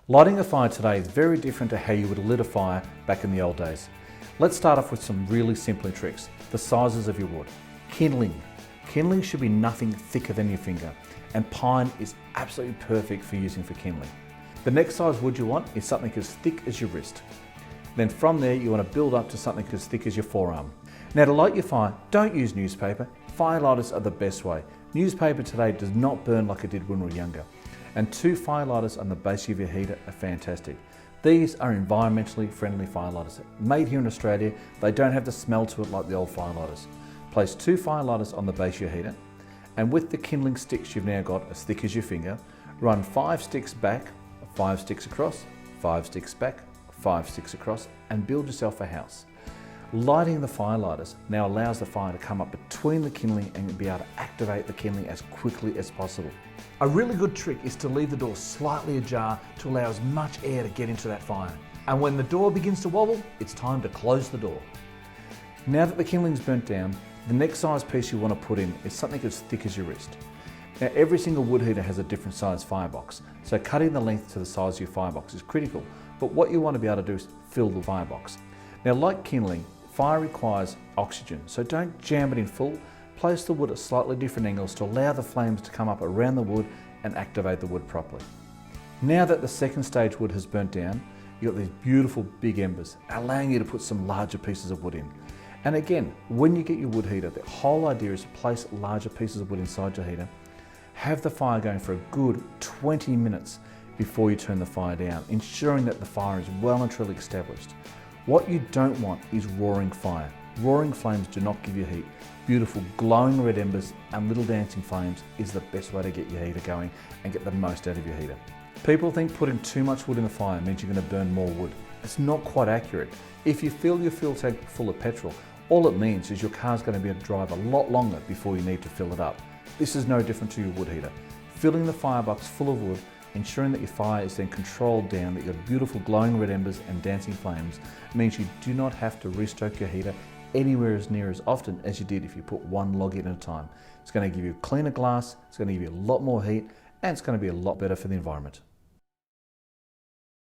Lighting a fire today is very different to how you would have lit a fire back in the old days. Let's start off with some really simple tricks. The sizes of your wood. Kindling. Kindling should be nothing thicker than your finger, and pine is absolutely perfect for using for kindling. The next size wood you want is something as thick as your wrist. Then from there you want to build up to something as thick as your forearm. Now to light your fire, don't use newspaper. Firelighters are the best way. Newspaper today does not burn like it did when we were younger. And 2 firelighters on the base of your heater are fantastic. These are environmentally friendly firelighters. Made here in Australia, they don't have the smell to it like the old firelighters. Place 2 firelighters on the base of your heater, and with the kindling sticks you've now got as thick as your finger, run 5 sticks back, 5 sticks across, 5 sticks back, 5 sticks across, and build yourself a house. Lighting the firelighters now allows the fire to come up between the kindling and be able to activate the kindling as quickly as possible. A really good trick is to leave the door slightly ajar to allow as much air to get into that fire. And when the door begins to wobble, it's time to close the door. Now that the kindling's burnt down, the next size piece you want to put in is something as thick as your wrist. Now every single wood heater has a different size firebox, so cutting the length to the size of your firebox is critical, but what you want to be able to do is fill the firebox. Now like kindling, fire requires oxygen, so don't jam it in full. Place the wood at slightly different angles to allow the flames to come up around the wood and activate the wood properly. Now that the second stage wood has burnt down, you've got these beautiful big embers, allowing you to put some larger pieces of wood in. And again, when you get your wood heater, the whole idea is to place larger pieces of wood inside your heater. Have the fire going for a good 20 minutes before you turn the fire down, ensuring that the fire is well and truly established. What you don't want is roaring fire. Roaring flames do not give you heat. Beautiful glowing red embers and little dancing flames is the best way to get your heater going and get the most out of your heater. People think putting too much wood in the fire means you're going to burn more wood. It's not quite accurate. If you fill your fuel tank full of petrol, all it means is your car's going to be able to drive a lot longer before you need to fill it up. This is no different to your wood heater. Filling the firebox full of wood, ensuring that your fire is then controlled down, that you've got beautiful glowing red embers and dancing flames, means you do not have to restoke your heater anywhere as near as often as you did if you put one log in at a time. It's going to give you cleaner glass, it's going to give you a lot more heat, and it's going to be a lot better for the environment.